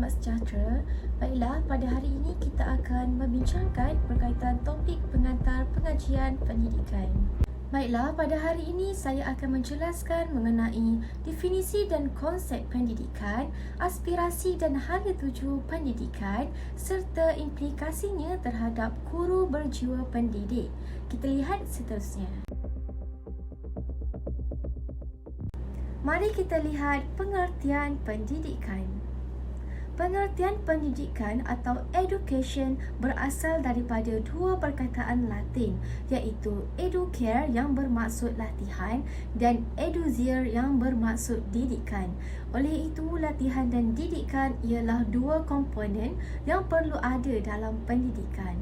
selamat sejahtera. Baiklah, pada hari ini kita akan membincangkan berkaitan topik pengantar pengajian pendidikan. Baiklah, pada hari ini saya akan menjelaskan mengenai definisi dan konsep pendidikan, aspirasi dan hala tuju pendidikan serta implikasinya terhadap guru berjiwa pendidik. Kita lihat seterusnya. Mari kita lihat pengertian pendidikan. Pengertian pendidikan atau education berasal daripada dua perkataan Latin, iaitu educare yang bermaksud latihan dan eduzir yang bermaksud didikan. Oleh itu, latihan dan didikan ialah dua komponen yang perlu ada dalam pendidikan.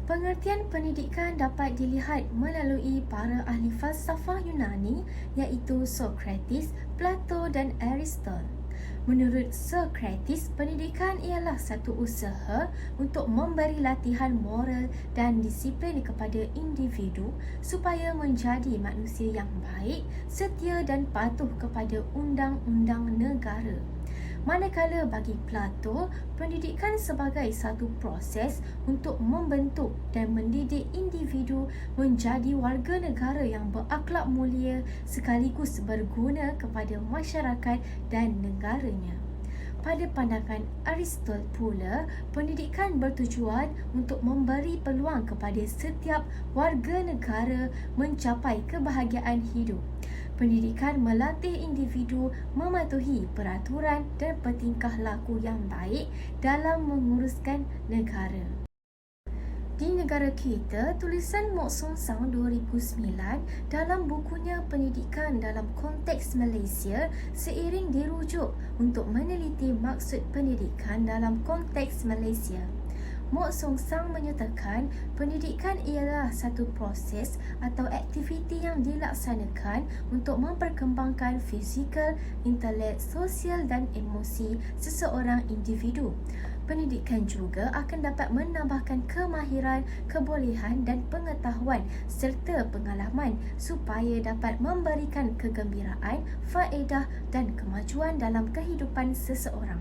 Pengertian pendidikan dapat dilihat melalui para ahli falsafah Yunani iaitu Sokrates, Plato dan Aristotle. Menurut Sokrates, pendidikan ialah satu usaha untuk memberi latihan moral dan disiplin kepada individu supaya menjadi manusia yang baik, setia dan patuh kepada undang-undang negara. Manakala bagi Plato, pendidikan sebagai satu proses untuk membentuk dan mendidik individu menjadi warga negara yang berakhlak mulia sekaligus berguna kepada masyarakat dan negaranya. Pada pandangan Aristotle pula, pendidikan bertujuan untuk memberi peluang kepada setiap warga negara mencapai kebahagiaan hidup. Pendidikan melatih individu mematuhi peraturan dan bertingkah laku yang baik dalam menguruskan negara. Di negara kita, tulisan Mok Song Sang 2009 dalam bukunya Pendidikan dalam Konteks Malaysia seiring dirujuk untuk meneliti maksud pendidikan dalam konteks Malaysia. Mok Song Sang menyatakan pendidikan ialah satu proses atau aktiviti yang dilaksanakan untuk memperkembangkan fizikal, intelek, sosial dan emosi seseorang individu. Pendidikan juga akan dapat menambahkan kemahiran, kebolehan dan pengetahuan serta pengalaman supaya dapat memberikan kegembiraan, faedah dan kemajuan dalam kehidupan seseorang.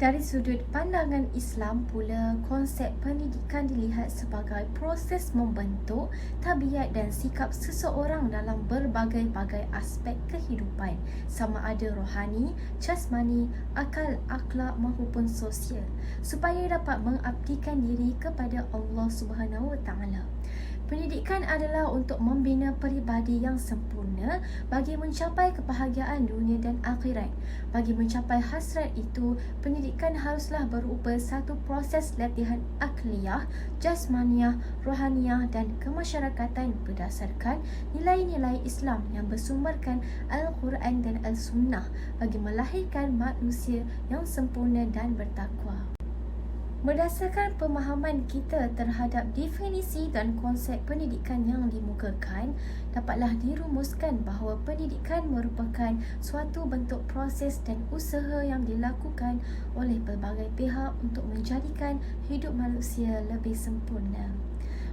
Dari sudut pandangan Islam pula, konsep pendidikan dilihat sebagai proses membentuk tabiat dan sikap seseorang dalam berbagai-bagai aspek kehidupan, sama ada rohani, jasmani, akal, akhlak maupun sosial, supaya dapat mengabdikan diri kepada Allah Subhanahu Wa Taala. Pendidikan adalah untuk membina peribadi yang sempurna bagi mencapai kebahagiaan dunia dan akhirat. Bagi mencapai hasrat itu, pendidikan haruslah berupa satu proses latihan akliyah, jasmaniah, rohaniah dan kemasyarakatan berdasarkan nilai-nilai Islam yang bersumberkan Al-Quran dan Al-Sunnah bagi melahirkan manusia yang sempurna dan bertakwa. Berdasarkan pemahaman kita terhadap definisi dan konsep pendidikan yang dimukakan, dapatlah dirumuskan bahawa pendidikan merupakan suatu bentuk proses dan usaha yang dilakukan oleh pelbagai pihak untuk menjadikan hidup manusia lebih sempurna.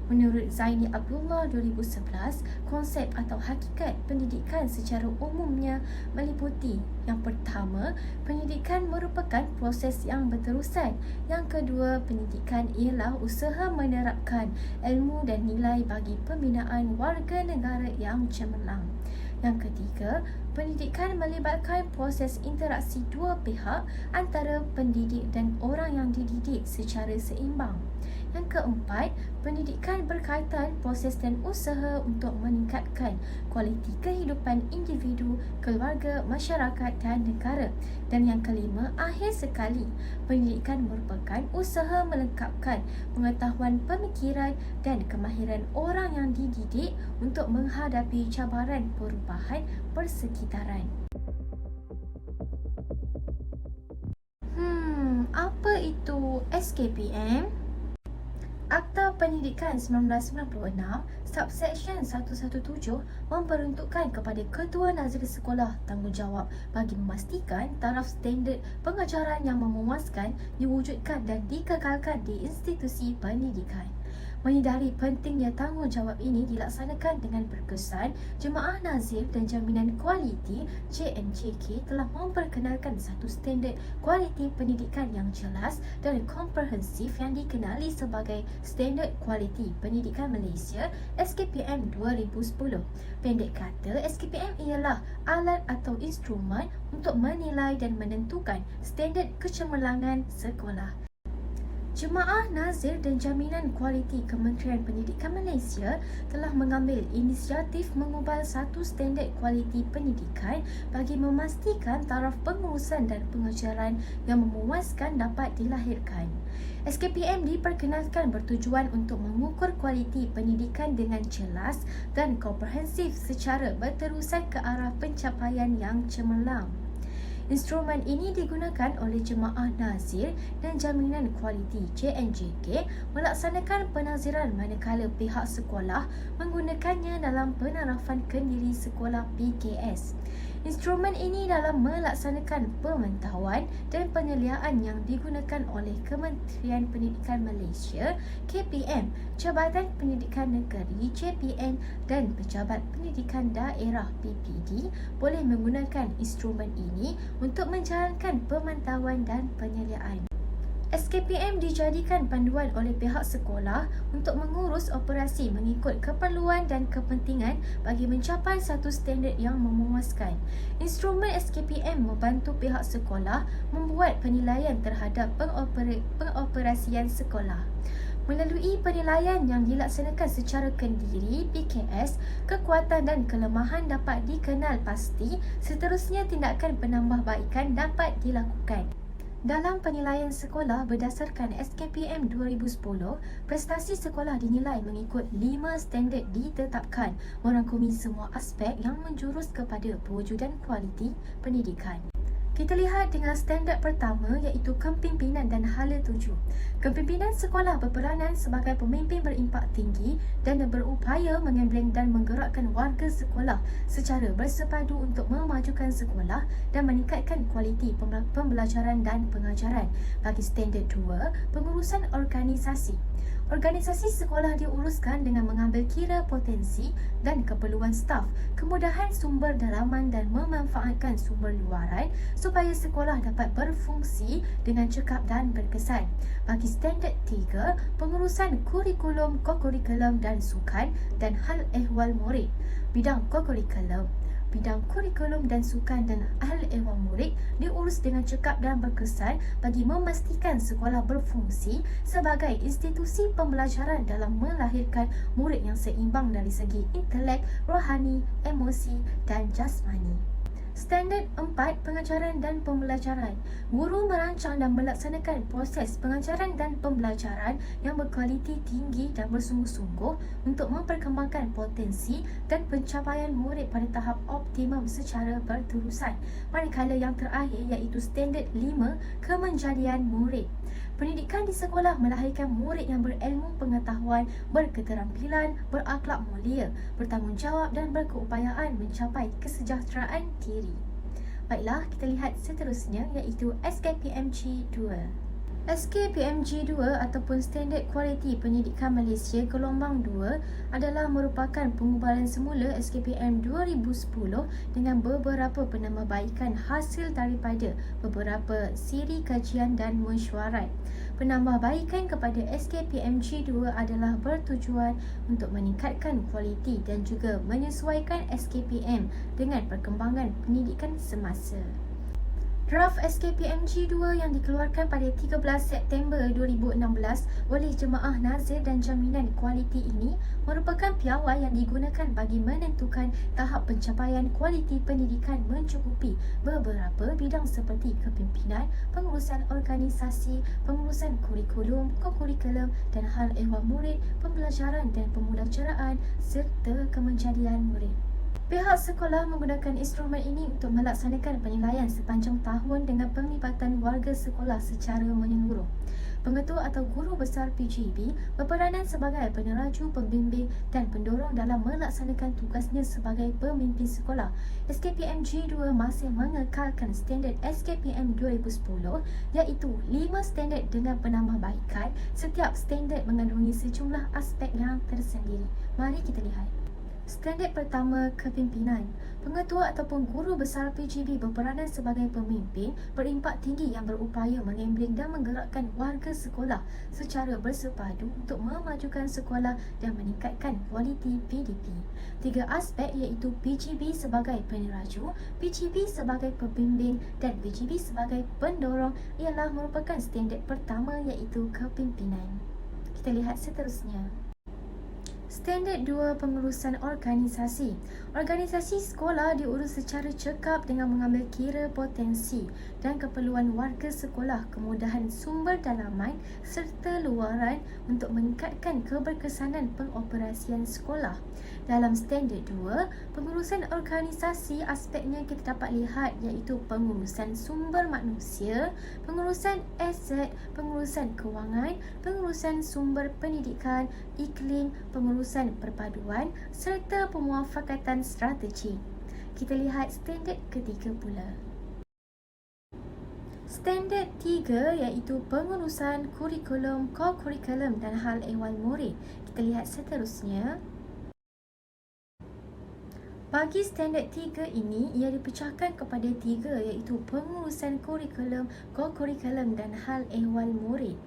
Menurut Zaini Abdullah 2011, konsep atau hakikat pendidikan secara umumnya meliputi: yang pertama, pendidikan merupakan proses yang berterusan. Yang kedua, pendidikan ialah usaha menerapkan ilmu dan nilai bagi pembinaan warga negara yang cemerlang. Yang ketiga, pendidikan melibatkan proses interaksi dua pihak antara pendidik dan orang yang dididik secara seimbang. Yang keempat, pendidikan berkaitan proses dan usaha untuk meningkatkan kualiti kehidupan individu, keluarga, masyarakat dan negara. Dan yang kelima, akhir sekali, pendidikan merupakan usaha melengkapkan pengetahuan pemikiran dan kemahiran orang yang dididik untuk menghadapi cabaran perubahan persekitaran. Apa itu SKPM? Akta Pendidikan 1996, Subsection 117 memperuntukkan kepada Ketua Nazir Sekolah tanggungjawab bagi memastikan taraf standard pengajaran yang memuaskan diwujudkan dan dikekalkan di institusi pendidikan. Menyedari pentingnya tanggungjawab ini dilaksanakan dengan berkesan, Jemaah Nazir dan Jaminan Kualiti JNJK telah memperkenalkan satu standard kualiti pendidikan yang jelas dan komprehensif yang dikenali sebagai Standard Kualiti Pendidikan Malaysia SKPM 2010. Pendek kata, SKPM ialah alat atau instrumen untuk menilai dan menentukan standard kecemerlangan sekolah. Jemaah Nazir dan Jaminan Kualiti Kementerian Pendidikan Malaysia telah mengambil inisiatif mengubal satu standard kualiti pendidikan bagi memastikan taraf pengurusan dan pengajaran yang memuaskan dapat dilahirkan. SKPM diperkenalkan bertujuan untuk mengukur kualiti pendidikan dengan jelas dan komprehensif secara berterusan ke arah pencapaian yang cemerlang. Instrumen ini digunakan oleh Jemaah Nazir dan Jaminan Kualiti JNJK melaksanakan penaziran manakala pihak sekolah menggunakannya dalam penarafan kendiri sekolah PKS. Instrumen ini dalam melaksanakan pemantauan dan penyeliaan yang digunakan oleh Kementerian Pendidikan Malaysia KPM, Jabatan Pendidikan Negeri JPN dan Pejabat Pendidikan Daerah PPD boleh menggunakan instrumen ini untuk menjalankan pemantauan dan penyeliaan. SKPM dijadikan panduan oleh pihak sekolah untuk mengurus operasi mengikut keperluan dan kepentingan bagi mencapai satu standard yang memuaskan. Instrumen SKPM membantu pihak sekolah membuat penilaian terhadap pengoperasian sekolah. Melalui penilaian yang dilaksanakan secara kendiri PKS, kekuatan dan kelemahan dapat dikenal pasti, seterusnya tindakan penambahbaikan dapat dilakukan. Dalam penilaian sekolah berdasarkan SKPM 2010, prestasi sekolah dinilai mengikut 5 standard ditetapkan, merangkumi semua aspek yang menjurus kepada pewujudan kualiti pendidikan. Kita lihat dengan standard pertama iaitu kepimpinan dan hala tuju. Kepimpinan sekolah berperanan sebagai pemimpin berimpak tinggi dan berupaya mengembleng dan menggerakkan warga sekolah secara bersepadu untuk memajukan sekolah dan meningkatkan kualiti pembelajaran dan pengajaran. Bagi standard 2, pengurusan organisasi. Organisasi sekolah diuruskan dengan mengambil kira potensi dan keperluan staf, kemudahan sumber dalaman dan memanfaatkan sumber luaran supaya sekolah dapat berfungsi dengan cekap dan berkesan. Bagi standard 3, pengurusan kurikulum, kokurikulum dan sukan dan hal ehwal murid. Bidang kurikulum dan sukan dan hal ehwal murid diurus dengan cekap dan berkesan bagi memastikan sekolah berfungsi sebagai institusi pembelajaran dalam melahirkan murid yang seimbang dari segi intelek, rohani, emosi dan jasmani. Standard 4, pengajaran dan pembelajaran. Guru merancang dan melaksanakan proses pengajaran dan pembelajaran yang berkualiti tinggi dan bersungguh-sungguh untuk memperkembangkan potensi dan pencapaian murid pada tahap optimum secara berterusan. Manakala yang terakhir iaitu standard 5, kemenjadian murid. Pendidikan di sekolah melahirkan murid yang berilmu pengetahuan, berketerampilan, berakhlak mulia, bertanggungjawab dan berkeupayaan mencapai kesejahteraan diri. Baiklah, kita lihat seterusnya iaitu SKPMG 2. SKPMG 2 ataupun Standard Kualiti Pendidikan Malaysia Gelombang 2 adalah merupakan pengubalan semula SKPM 2010 dengan beberapa penambahbaikan hasil daripada beberapa siri kajian dan mesyuarat. Penambahbaikan kepada SKPMG 2 adalah bertujuan untuk meningkatkan kualiti dan juga menyesuaikan SKPM dengan perkembangan pendidikan semasa. Draft SKPMG 2 yang dikeluarkan pada 13 September 2016 oleh Jemaah Nazir dan Jaminan Kualiti ini merupakan piawai yang digunakan bagi menentukan tahap pencapaian kualiti pendidikan mencukupi beberapa bidang seperti kepimpinan, pengurusan organisasi, pengurusan kurikulum, kokurikulum dan hal ehwal murid, pembelajaran dan pemulajaraan serta kemenjadian murid. Pihak sekolah menggunakan instrumen ini untuk melaksanakan penilaian sepanjang tahun dengan penglibatan warga sekolah secara menyeluruh. Pengetua atau guru besar PGB berperanan sebagai peneraju, pembimbing dan pendorong dalam melaksanakan tugasnya sebagai pemimpin sekolah. SKPM G2 masih mengekalkan standard SKPM 2010 iaitu 5 standard dengan penambahbaikan. Setiap standard mengandungi sejumlah aspek yang tersendiri. Mari kita lihat. Standard pertama, kepimpinan. Pengetua ataupun guru besar PGB berperanan sebagai pemimpin berimpak tinggi yang berupaya menggambling dan menggerakkan warga sekolah secara bersepadu untuk memajukan sekolah dan meningkatkan kualiti PDP. 3 aspek iaitu PGB sebagai peneraju, PGB sebagai pembimbing dan PGB sebagai pendorong ialah merupakan standard pertama iaitu kepimpinan. Kita lihat seterusnya. Standard 2, pengurusan organisasi. Organisasi sekolah diurus secara cekap dengan mengambil kira potensi dan keperluan warga sekolah, kemudahan sumber dalaman serta luaran untuk meningkatkan keberkesanan pengoperasian sekolah. Dalam standard 2, pengurusan organisasi aspeknya kita dapat lihat iaitu pengurusan sumber manusia, pengurusan aset, pengurusan kewangan, pengurusan sumber pendidikan, iklim, pengurusan perpaduan serta pemuafakatan strategi. Kita lihat standard ketiga pula. Standard 3 iaitu pengurusan kurikulum, co-kurikulum dan hal ehwal murid. Kita lihat seterusnya. Bagi standard 3 ini, ia dipecahkan kepada 3 iaitu pengurusan kurikulum, co-kurikulum dan hal ehwal murid.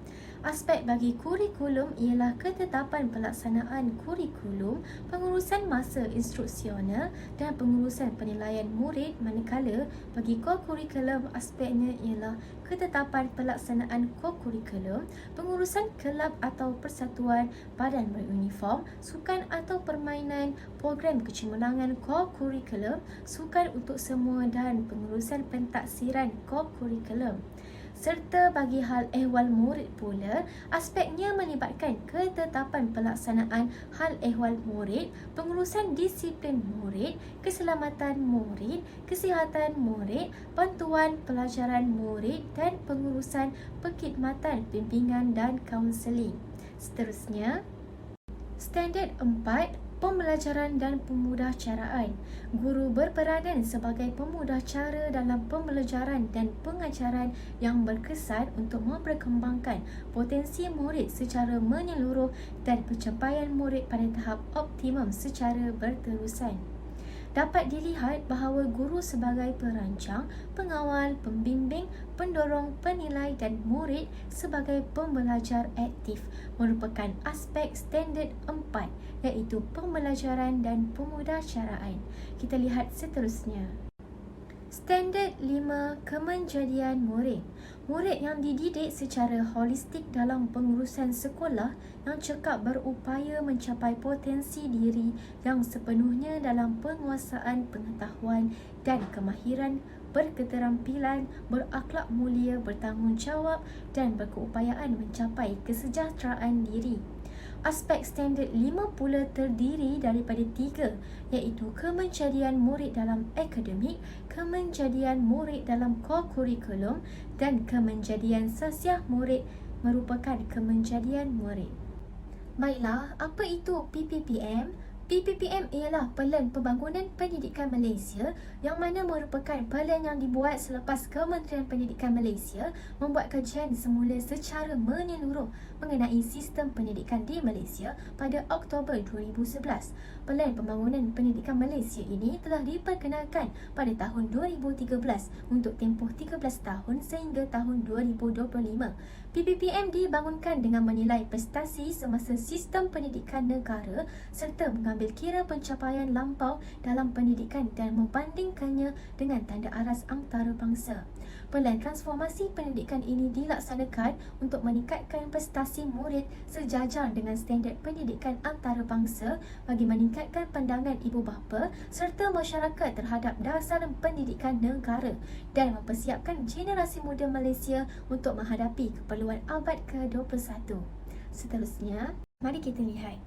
Aspek bagi kurikulum ialah ketetapan pelaksanaan kurikulum, pengurusan masa instruksional dan pengurusan penilaian murid, manakala bagi co-kurikulum aspeknya ialah ketetapan pelaksanaan co-kurikulum, pengurusan kelab atau persatuan, badan beruniform, sukan atau permainan, program kecemerlangan co-kurikulum, sukan untuk semua dan pengurusan pentaksiran co-kurikulum. Serta bagi hal ehwal murid pula, aspeknya melibatkan ketetapan pelaksanaan hal ehwal murid, pengurusan disiplin murid, keselamatan murid, kesihatan murid, bantuan pelajaran murid dan pengurusan perkhidmatan bimbingan dan kaunseling. Seterusnya, standard 4, pembelajaran dan pemudahcaraan. Guru berperanan sebagai pemudahcara dalam pembelajaran dan pengajaran yang berkesan untuk memperkembangkan potensi murid secara menyeluruh dan pencapaian murid pada tahap optimum secara berterusan. Dapat dilihat bahawa guru sebagai perancang, pengawal, pembimbing, pendorong, penilai dan murid sebagai pembelajar aktif merupakan aspek standard 4 iaitu pembelajaran dan pemudahcaraan. Kita lihat seterusnya. Standard 5, kemenjadian murid. Murid yang dididik secara holistik dalam pengurusan sekolah yang cekap berupaya mencapai potensi diri yang sepenuhnya dalam penguasaan pengetahuan dan kemahiran, berketerampilan, berakhlak mulia, bertanggungjawab dan berkeupayaan mencapai kesejahteraan diri. Aspek standard 5 pula terdiri daripada 3 iaitu kemenjadian murid dalam akademik, kemenjadian murid dalam co-kurikulum dan kemenjadian sosial murid merupakan kemenjadian murid. Baiklah, apa itu PPPM? PPPM ialah Pelan Pembangunan Pendidikan Malaysia yang mana merupakan pelan yang dibuat selepas Kementerian Pendidikan Malaysia membuat kajian semula secara menyeluruh mengenai sistem pendidikan di Malaysia pada Oktober 2011. Pelan Pembangunan Pendidikan Malaysia ini telah diperkenalkan pada tahun 2013 untuk tempoh 13 tahun sehingga tahun 2025. PPPM dibangunkan dengan menilai prestasi semasa sistem pendidikan negara serta mengambil kira pencapaian lampau dalam pendidikan dan membandingkannya dengan tanda aras antarabangsa. Pelan transformasi pendidikan ini dilaksanakan untuk meningkatkan prestasi murid sejajar dengan standard pendidikan antarabangsa bagi meningkatkan pandangan ibu bapa serta masyarakat terhadap dasar pendidikan negara dan mempersiapkan generasi muda Malaysia untuk menghadapi keperluan abad ke-21. Seterusnya, mari kita lihat.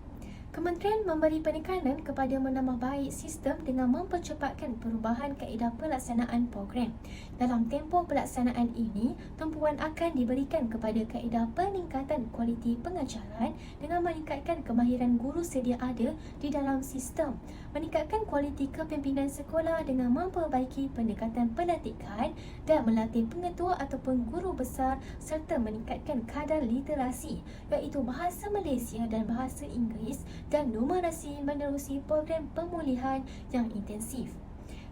Kementerian memberi penekanan kepada menambah baik sistem dengan mempercepatkan perubahan kaedah pelaksanaan program. Dalam tempoh pelaksanaan ini, tumpuan akan diberikan kepada kaedah peningkatan kualiti pengajaran dengan meningkatkan kemahiran guru sedia ada di dalam sistem, meningkatkan kualiti kepimpinan sekolah dengan memperbaiki pendekatan pelantikan dan melatih pengetua ataupun guru besar serta meningkatkan kadar literasi iaitu bahasa Malaysia dan bahasa Inggeris dan numerasi menerusi program pemulihan yang intensif.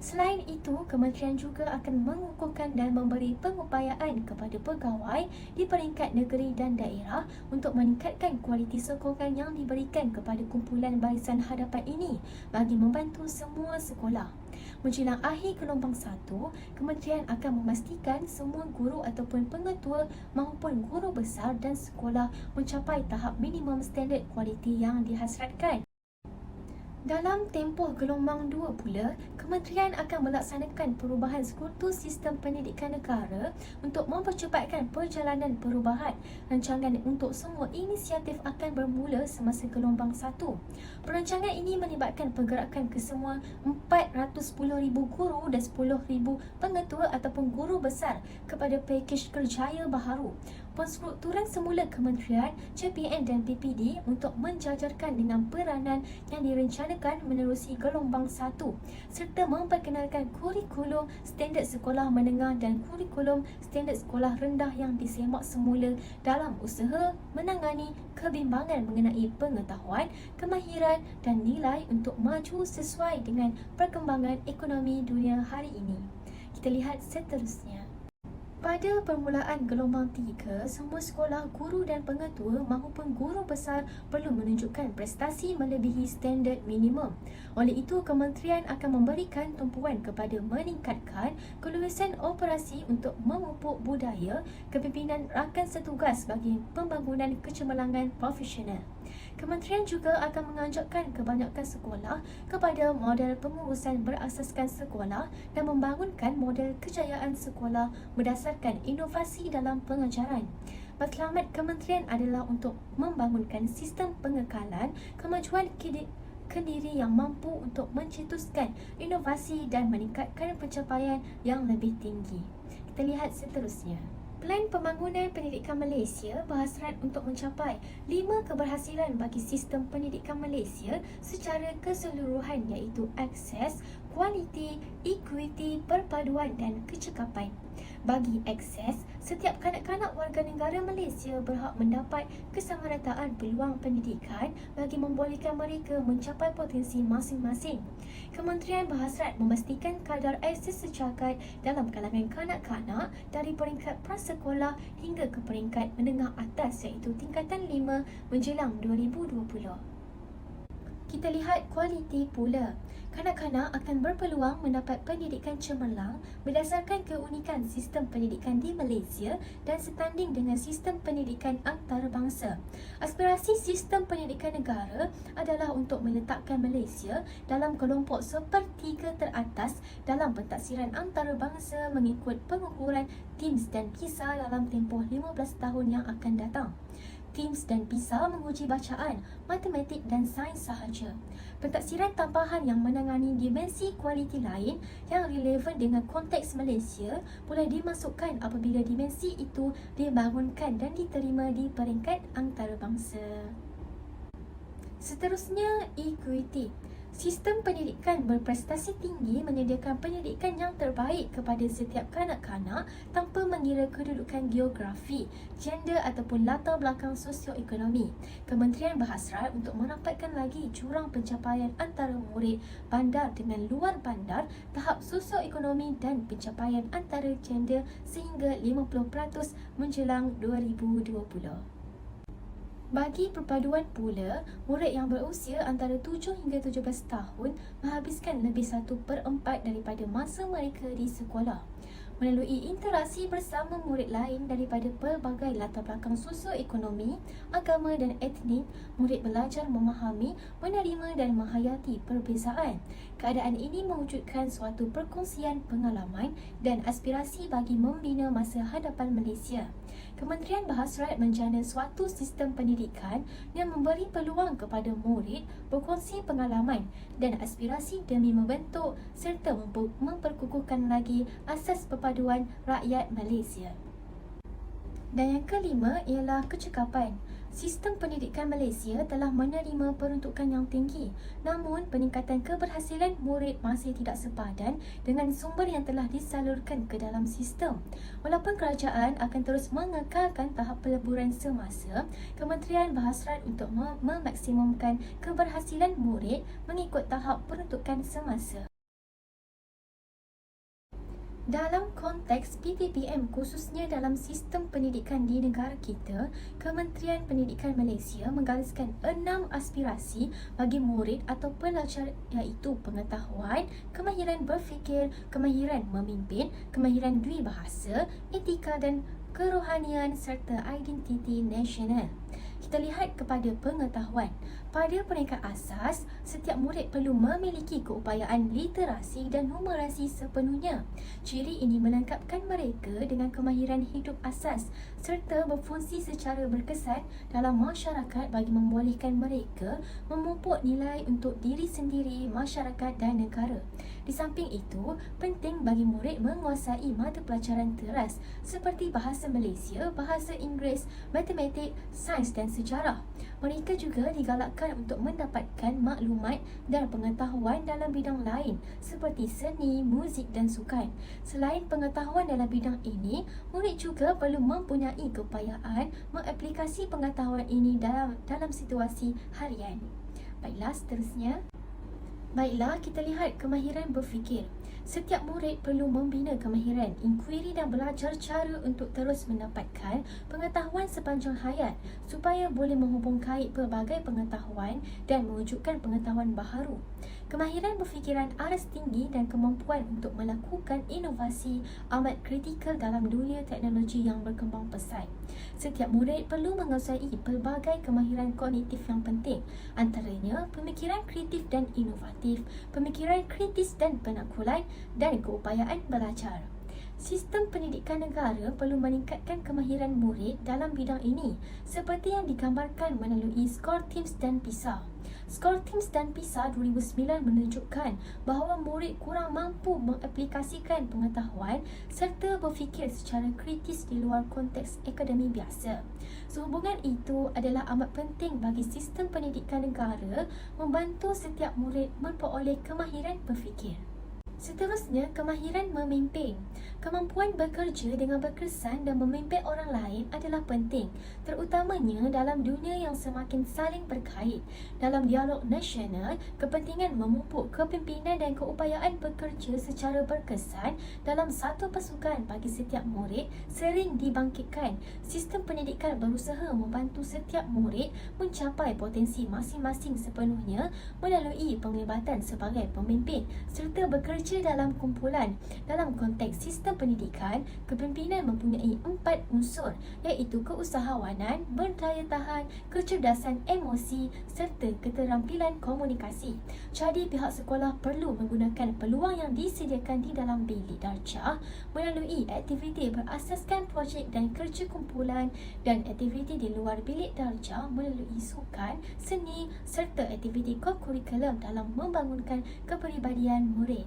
Selain itu, kementerian juga akan mengukuhkan dan memberi pengupayaan kepada pegawai di peringkat negeri dan daerah untuk meningkatkan kualiti sokongan yang diberikan kepada kumpulan barisan hadapan ini bagi membantu semua sekolah. Menjelang akhir gelombang 1, kementerian akan memastikan semua guru ataupun pengetua maupun guru besar dan sekolah mencapai tahap minimum standard kualiti yang dihasratkan. Dalam tempoh gelombang 2 pula, kementerian akan melaksanakan perubahan sekutu sistem pendidikan negara untuk mempercepatkan perjalanan perubahan. Rancangan untuk semua inisiatif akan bermula semasa gelombang 1. Perancangan ini melibatkan pergerakan kesemua 410,000 guru dan 10,000 pengetua ataupun guru besar kepada pakej kerjaya baharu. Penstrukturan semula kementerian, JPN dan PPD untuk menjajarkan dengan peranan yang direncanakan menerusi gelombang 1 serta memperkenalkan kurikulum standard sekolah menengah dan kurikulum standard sekolah rendah yang disemak semula dalam usaha menangani kebimbangan mengenai pengetahuan, kemahiran dan nilai untuk maju sesuai dengan perkembangan ekonomi dunia hari ini. Kita lihat seterusnya. Pada permulaan gelombang 3, semua sekolah, guru dan pengetua maupun guru besar perlu menunjukkan prestasi melebihi standard minimum. Oleh itu, kementerian akan memberikan tumpuan kepada meningkatkan kelulusan operasi untuk memupuk budaya kepimpinan rakan setugas bagi pembangunan kecemerlangan profesional. Kementerian juga akan menganjurkan kebanyakan sekolah kepada model pengurusan berasaskan sekolah dan membangunkan model kejayaan sekolah berdasarkan inovasi dalam pengajaran. Matlamat kementerian adalah untuk membangunkan sistem pengekalan kemajuan kendiri yang mampu untuk mencetuskan inovasi dan meningkatkan pencapaian yang lebih tinggi. Kita lihat seterusnya. Plan Pembangunan Pendidikan Malaysia berhasrat untuk mencapai 5 keberhasilan bagi sistem pendidikan Malaysia secara keseluruhan iaitu akses, kualiti, equity, perpaduan dan kecekapan. Bagi akses, setiap kanak-kanak warga negara Malaysia berhak mendapat kesamarataan peluang pendidikan bagi membolehkan mereka mencapai potensi masing-masing. Kementerian berhasrat memastikan kadar akses sejagat dalam kalangan kanak-kanak dari peringkat prasekolah hingga ke peringkat menengah atas iaitu tingkatan 5 menjelang 2020. Kita lihat kualiti pula. Kanak-kanak akan berpeluang mendapat pendidikan cemerlang berdasarkan keunikan sistem pendidikan di Malaysia dan setanding dengan sistem pendidikan antarabangsa. Aspirasi sistem pendidikan negara adalah untuk meletakkan Malaysia dalam kelompok sepertiga teratas dalam pentaksiran antarabangsa mengikut pengukuran TIMSS dan PISA dalam tempoh 15 tahun yang akan datang. TIMSS dan PISA menguji bacaan, matematik dan sains sahaja. Pentaksiran tambahan yang menangani dimensi kualiti lain yang relevan dengan konteks Malaysia boleh dimasukkan apabila dimensi itu dibangunkan dan diterima di peringkat antarabangsa. Seterusnya, equity. Sistem pendidikan berprestasi tinggi menyediakan pendidikan yang terbaik kepada setiap kanak-kanak tanpa mengira kedudukan geografi, gender ataupun latar belakang sosioekonomi. Kementerian berhasrat untuk merapatkan lagi jurang pencapaian antara murid bandar dengan luar bandar, tahap sosioekonomi dan pencapaian antara gender sehingga 50% menjelang 2020. Bagi perpaduan pula, murid yang berusia antara 7 hingga 17 tahun menghabiskan lebih 1/4 daripada masa mereka di sekolah. Melalui interaksi bersama murid lain daripada pelbagai latar belakang sosioekonomi, agama dan etnik, murid belajar memahami, menerima dan menghayati perbezaan. Keadaan ini mewujudkan suatu perkongsian pengalaman dan aspirasi bagi membina masa hadapan Malaysia. Kementerian Berhasrat menjana suatu sistem pendidikan yang memberi peluang kepada murid berkongsi pengalaman dan aspirasi demi membentuk serta memperkukuhkan lagi asas perpaduan rakyat Malaysia. Dan yang kelima ialah kecekapan. Sistem pendidikan Malaysia telah menerima peruntukan yang tinggi, namun peningkatan keberhasilan murid masih tidak sepadan dengan sumber yang telah disalurkan ke dalam sistem. Walaupun kerajaan akan terus mengekalkan tahap peleburan semasa, Kementerian Berhasrat untuk memaksimumkan keberhasilan murid mengikut tahap peruntukan semasa. Dalam konteks PTPM, khususnya dalam sistem pendidikan di negara kita, Kementerian Pendidikan Malaysia menggariskan 6 aspirasi bagi murid atau pelajar, iaitu pengetahuan, kemahiran berfikir, kemahiran memimpin, kemahiran dwibahasa, etika dan kerohanian serta identiti nasional. Kita lihat kepada pengetahuan. Pada peringkat asas, setiap murid perlu memiliki keupayaan literasi dan numerasi sepenuhnya. Ciri ini melengkapkan mereka dengan kemahiran hidup asas serta berfungsi secara berkesan dalam masyarakat bagi membolehkan mereka memupuk nilai untuk diri sendiri, masyarakat dan negara. Di samping itu, penting bagi murid menguasai mata pelajaran teras seperti bahasa Malaysia, bahasa Inggeris, matematik, sains dan sejarah. Mereka juga digalakkan untuk mendapatkan maklumat dan pengetahuan dalam bidang lain seperti seni, muzik dan sukan. Selain pengetahuan dalam bidang ini, murid juga perlu mempunyai keupayaan mengaplikasi pengetahuan ini dalam situasi harian. Baiklah, seterusnya. Baiklah, kita lihat kemahiran berfikir. Setiap murid perlu membina kemahiran inkuiri dan belajar cara untuk terus mendapatkan pengetahuan sepanjang hayat supaya boleh menghubung kait pelbagai pengetahuan dan mewujudkan pengetahuan baharu. Kemahiran berfikiran aras tinggi dan kemampuan untuk melakukan inovasi amat kritikal dalam dunia teknologi yang berkembang pesat. Setiap murid perlu menguasai pelbagai kemahiran kognitif yang penting, antaranya pemikiran kreatif dan inovatif, pemikiran kritis dan penaklukan, dan keupayaan belajar. Sistem pendidikan negara perlu meningkatkan kemahiran murid dalam bidang ini seperti yang digambarkan melalui skor TIMSS dan PISA. Skor TIMSS dan PISA 2009 menunjukkan bahawa murid kurang mampu mengaplikasikan pengetahuan serta berfikir secara kritis di luar konteks akademik biasa. Sehubungan itu adalah amat penting bagi sistem pendidikan negara membantu setiap murid memperoleh kemahiran berfikir. Seterusnya, kemahiran memimpin. Kemampuan bekerja dengan berkesan dan memimpin orang lain adalah penting, terutamanya dalam dunia yang semakin saling berkait. Dalam dialog nasional, kepentingan memupuk kepimpinan dan keupayaan bekerja secara berkesan dalam satu pasukan bagi setiap murid sering dibangkitkan. Sistem pendidikan berusaha membantu setiap murid mencapai potensi masing-masing sepenuhnya melalui penglibatan sebagai pemimpin serta bekerja dalam kumpulan. Dalam konteks sistem pendidikan, kepimpinan mempunyai 4 unsur, iaitu keusahawanan, berdaya tahan, kecerdasan emosi serta keterampilan komunikasi. Jadi pihak sekolah perlu menggunakan peluang yang disediakan di dalam bilik darjah melalui aktiviti berasaskan projek dan kerja kumpulan dan aktiviti di luar bilik darjah melalui sukan, seni serta aktiviti kokurikulum dalam membangunkan kepribadian murid.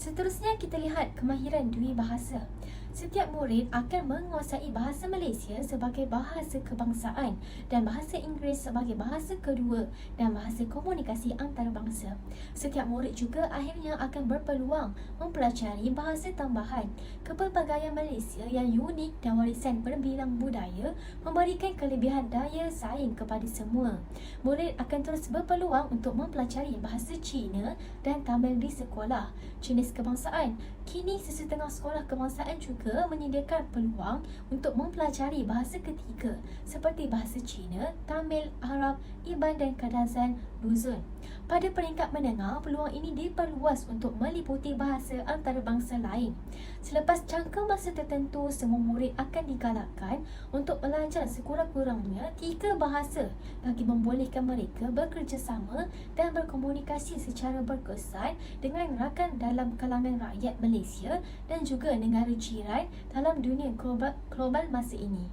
Seterusnya, kita lihat kemahiran dwibahasa. Setiap murid akan menguasai bahasa Malaysia sebagai bahasa kebangsaan dan bahasa Inggeris sebagai bahasa kedua dan bahasa komunikasi antarabangsa. Setiap murid juga akhirnya akan berpeluang mempelajari bahasa tambahan. Kepelbagaian Malaysia yang unik dan warisan berbilang budaya memberikan kelebihan daya saing kepada semua. Murid akan terus berpeluang untuk mempelajari bahasa Cina dan Tamil di sekolah. Jenis kebangsaan. Kini sesetengah sekolah kebangsaan juga juga menyediakan peluang untuk mempelajari bahasa ketiga seperti bahasa Cina, Tamil, Arab, Iban dan Kadazan Luzon. Pada peringkat menengah, peluang ini diperluas untuk meliputi bahasa antarabangsa lain. Selepas jangka masa tertentu, semua murid akan digalakkan untuk belajar sekurang-kurangnya 3 bahasa bagi membolehkan mereka bekerjasama dan berkomunikasi secara berkesan dengan rakan dalam kalangan rakyat Malaysia dan juga negara jiran dalam dunia global masa ini.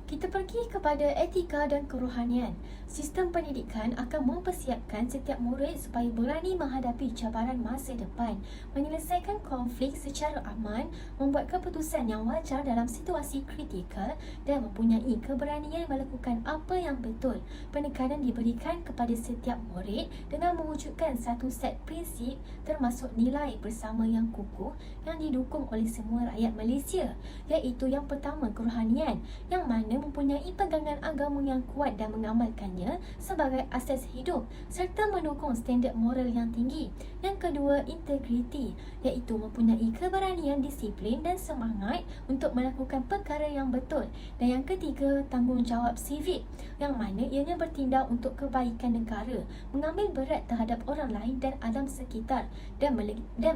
Kita pergi kepada etika dan kerohanian. Sistem pendidikan akan mempersiapkan setiap murid supaya berani menghadapi cabaran masa depan, menyelesaikan konflik secara aman, membuat keputusan yang wajar dalam situasi kritikal dan mempunyai keberanian melakukan apa yang betul. Penekanan diberikan kepada setiap murid dengan mewujudkan satu set prinsip termasuk nilai bersama yang kukuh yang didukung oleh semua rakyat Malaysia, iaitu yang pertama kerohanian, yang mana mempunyai pegangan agama yang kuat dan mengamalkannya sebagai asas hidup serta mendukung standard moral yang tinggi. Yang kedua, integriti, iaitu mempunyai keberanian, disiplin dan semangat untuk melakukan perkara yang betul. Dan yang ketiga, tanggungjawab sivik, yang mana ianya bertindak untuk kebaikan negara, mengambil berat terhadap orang lain dan alam sekitar dan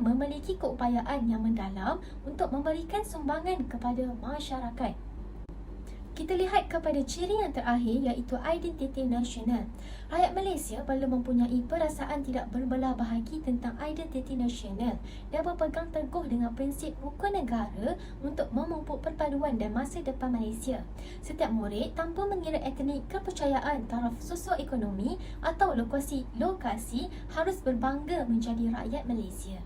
memiliki keupayaan yang mendalam untuk memberikan sumbangan kepada masyarakat. Kita lihat kepada ciri yang terakhir, iaitu identiti nasional. Rakyat Malaysia perlu mempunyai perasaan tidak berbelah bahagi tentang identiti nasional dan berpegang teguh dengan prinsip rukun negara untuk memupuk perpaduan dan masa depan Malaysia. Setiap murid, tanpa mengira etnik, kepercayaan, taraf sosioekonomi atau lokasi harus berbangga menjadi rakyat Malaysia.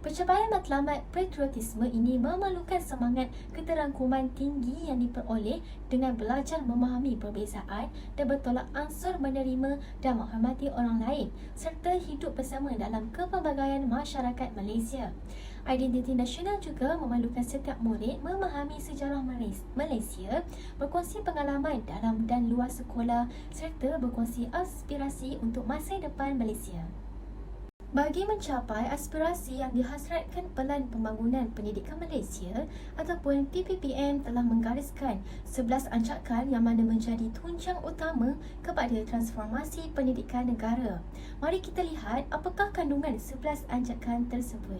Pencapaian matlamat patriotisme ini memerlukan semangat keterangkuman tinggi yang diperoleh dengan belajar memahami perbezaan dan bertolak ansur menerima dan menghormati orang lain serta hidup bersama dalam kepelbagaian masyarakat Malaysia. Identiti nasional juga memerlukan setiap murid memahami sejarah Malaysia, berkongsi pengalaman dalam dan luar sekolah serta berkongsi aspirasi untuk masa depan Malaysia. Bagi mencapai aspirasi yang dihasratkan Pelan Pembangunan Pendidikan Malaysia ataupun PPPM telah menggariskan 11 ancakan yang mana menjadi tunjang utama kepada transformasi pendidikan negara. Mari kita lihat apakah kandungan 11 ancakan tersebut.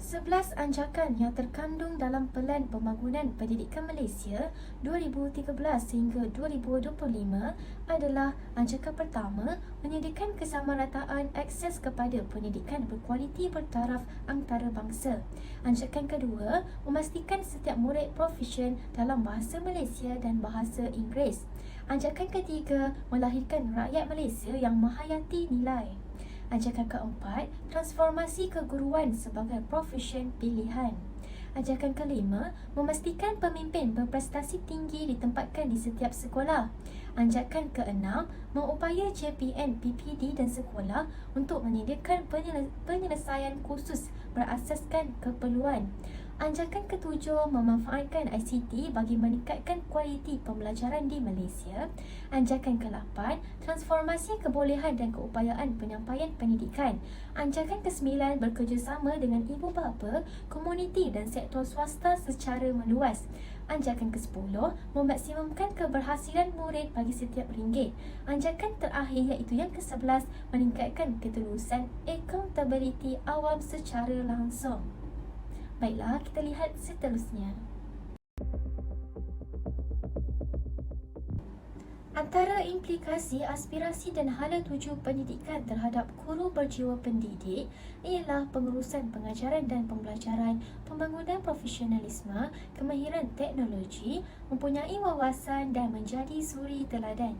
11 ancakan yang terkandung dalam Pelan Pembangunan Pendidikan Malaysia 2013 hingga 2025 adalah: ancakan pertama, menyediakan kesamarataan akses kepada pendidikan berkualiti bertaraf antarabangsa. Ancakan kedua, memastikan setiap murid profesion dalam bahasa Malaysia dan bahasa Inggeris. Ancakan ketiga, melahirkan rakyat Malaysia yang menghayati nilai. Ancakan keempat, transformasi keguruan sebagai profesion pilihan. Ancakan kelima, memastikan pemimpin berprestasi tinggi ditempatkan di setiap sekolah. Ancakan keenam, mengupaya JPN, PPD dan sekolah untuk menyediakan penyelesaian khusus berasaskan keperluan. Ancakan ketujuh, memanfaatkan ICT bagi meningkatkan kualiti pembelajaran di Malaysia. Ancakan ke-8, transformasi kebolehan dan keupayaan penyampaian pendidikan. Ancakan ke-9, bekerjasama dengan ibu bapa, komuniti dan sektor swasta secara meluas. Ancakan ke-10, memaksimumkan keberhasilan murid bagi setiap ringgit. Ancakan terakhir iaitu yang ke-11, meningkatkan ketulusan accountability awam secara langsung. Baiklah, kita lihat seterusnya. Antara implikasi, aspirasi dan hala tuju pendidikan terhadap guru berjiwa pendidik ialah pengurusan pengajaran dan pembelajaran, pembangunan profesionalisme, kemahiran teknologi, mempunyai wawasan dan menjadi suri teladan.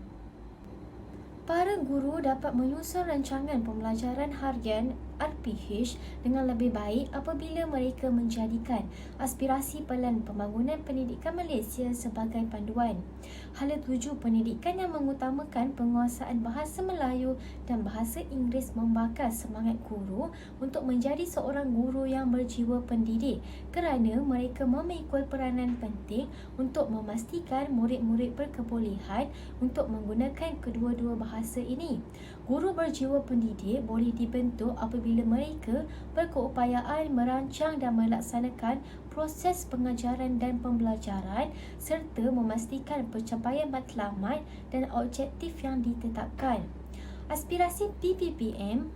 Para guru dapat menyusun rancangan pembelajaran harian RPH dengan lebih baik apabila mereka menjadikan aspirasi Pelan Pembangunan Pendidikan Malaysia sebagai panduan. Hala tuju pendidikan yang mengutamakan penguasaan bahasa Melayu dan bahasa Inggeris membakar semangat guru untuk menjadi seorang guru yang berjiwa pendidik kerana mereka memikul peranan penting untuk memastikan murid-murid berkebolehan untuk menggunakan kedua-dua bahasa bahasa ini. Guru berjiwa pendidik boleh dibentuk apabila mereka berkeupayaan merancang dan melaksanakan proses pengajaran dan pembelajaran serta memastikan pencapaian matlamat dan objektif yang ditetapkan. Aspirasi PPPM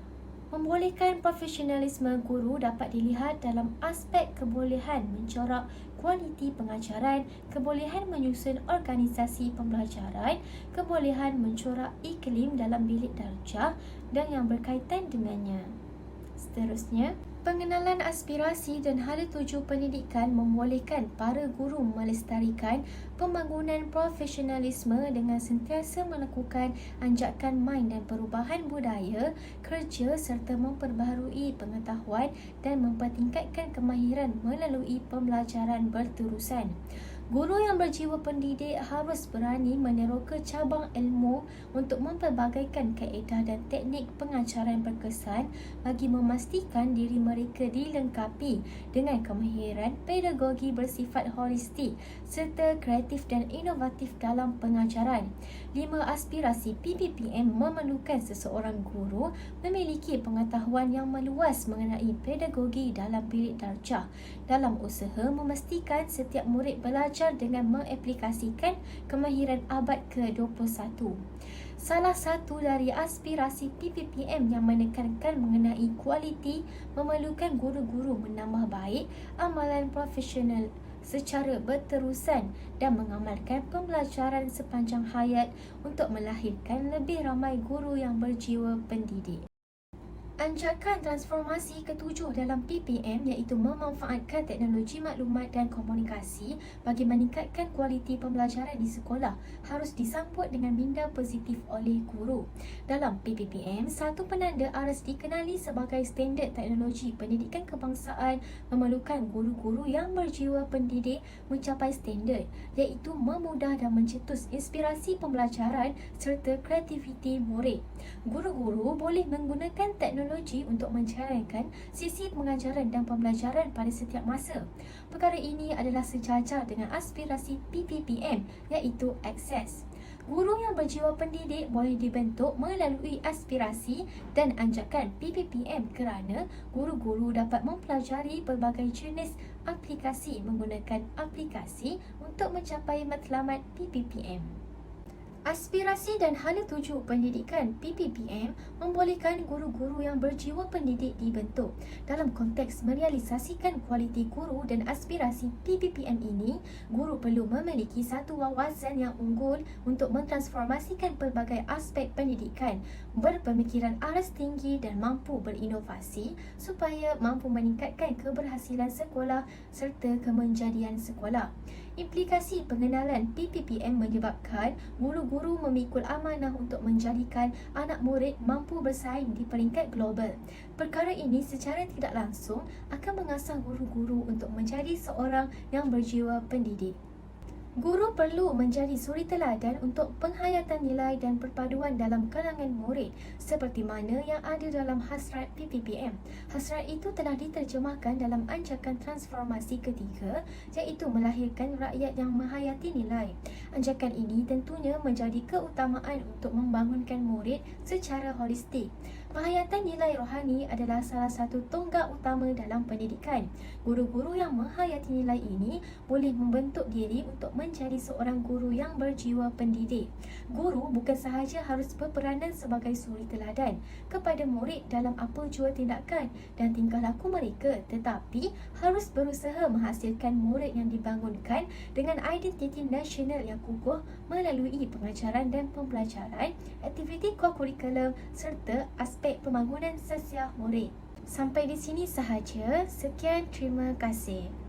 membolehkan profesionalisme guru dapat dilihat dalam aspek kebolehan mencorak kualiti pengajaran, kebolehan menyusun organisasi pembelajaran, kebolehan mencorak iklim dalam bilik darjah dan yang berkaitan dengannya. Seterusnya, pengenalan aspirasi dan hala tuju pendidikan membolehkan para guru melestarikan pembangunan profesionalisme dengan sentiasa melakukan anjakan main dan perubahan budaya kerja serta memperbaharui pengetahuan dan mempertingkatkan kemahiran melalui pembelajaran berterusan. Guru yang berjiwa pendidik harus berani meneroka cabang ilmu untuk mempelbagaikan kaedah dan teknik pengajaran berkesan bagi memastikan diri mereka dilengkapi dengan kemahiran pedagogi bersifat holistik serta kreatif dan inovatif dalam pengajaran. 5 aspirasi PPPM memerlukan seseorang guru memiliki pengetahuan yang meluas mengenai pedagogi dalam bilik darjah dalam usaha memastikan setiap murid belajar dengan mengaplikasikan kemahiran abad ke-21. Salah satu dari aspirasi PPPM yang menekankan mengenai kualiti memerlukan guru-guru menambah baik amalan profesional secara berterusan dan mengamalkan pembelajaran sepanjang hayat untuk melahirkan lebih ramai guru yang berjiwa pendidik. Anjakan transformasi ketujuh dalam PPM iaitu memanfaatkan teknologi maklumat dan komunikasi bagi meningkatkan kualiti pembelajaran di sekolah harus disambut dengan minda positif oleh guru. Dalam PPPM, satu penanda harus dikenali sebagai standard teknologi pendidikan kebangsaan memerlukan guru-guru yang berjiwa pendidik mencapai standard iaitu memudah dan mencetus inspirasi pembelajaran serta kreativiti murid. Guru-guru boleh menggunakan teknologi untuk menjalankan sisi pengajaran dan pembelajaran pada setiap masa. Perkara ini adalah sejajar dengan aspirasi PPPM iaitu akses. Guru yang berjiwa pendidik boleh dibentuk melalui aspirasi dan anjakan PPPM kerana guru-guru dapat mempelajari pelbagai jenis aplikasi menggunakan aplikasi untuk mencapai matlamat PPPM. Aspirasi dan hala tuju pendidikan PPPM membolehkan guru-guru yang berjiwa pendidik dibentuk. Dalam konteks merealisasikan kualiti guru dan aspirasi PPPM ini, guru perlu memiliki satu wawasan yang unggul untuk mentransformasikan pelbagai aspek pendidikan, berpemikiran aras tinggi dan mampu berinovasi supaya mampu meningkatkan keberhasilan sekolah serta kemenjadian sekolah. Implikasi pengenalan PPPM menyebabkan guru-guru memikul amanah untuk menjadikan anak murid mampu bersaing di peringkat global. Perkara ini secara tidak langsung akan mengasah guru-guru untuk menjadi seorang yang berjiwa pendidik. Guru perlu menjadi suri teladan untuk penghayatan nilai dan perpaduan dalam kalangan murid seperti mana yang ada dalam hasrat PPPM. Hasrat itu telah diterjemahkan dalam anjakan transformasi ketiga iaitu melahirkan rakyat yang menghayati nilai. Anjakan ini tentunya menjadi keutamaan untuk membangunkan murid secara holistik. Penghayatan nilai rohani adalah salah satu tonggak utama dalam pendidikan. Guru-guru yang menghayati nilai ini boleh membentuk diri untuk menjadi seorang guru yang berjiwa pendidik. Guru bukan sahaja harus berperanan sebagai suri teladan kepada murid dalam apa jua tindakan dan tingkah laku mereka, tetapi harus berusaha menghasilkan murid yang dibangunkan dengan identiti nasional yang kukuh melalui pengajaran dan pembelajaran, aktiviti kokurikulum serta aspek pembangunan sosial murid. Sampai di sini sahaja. Sekian, terima kasih.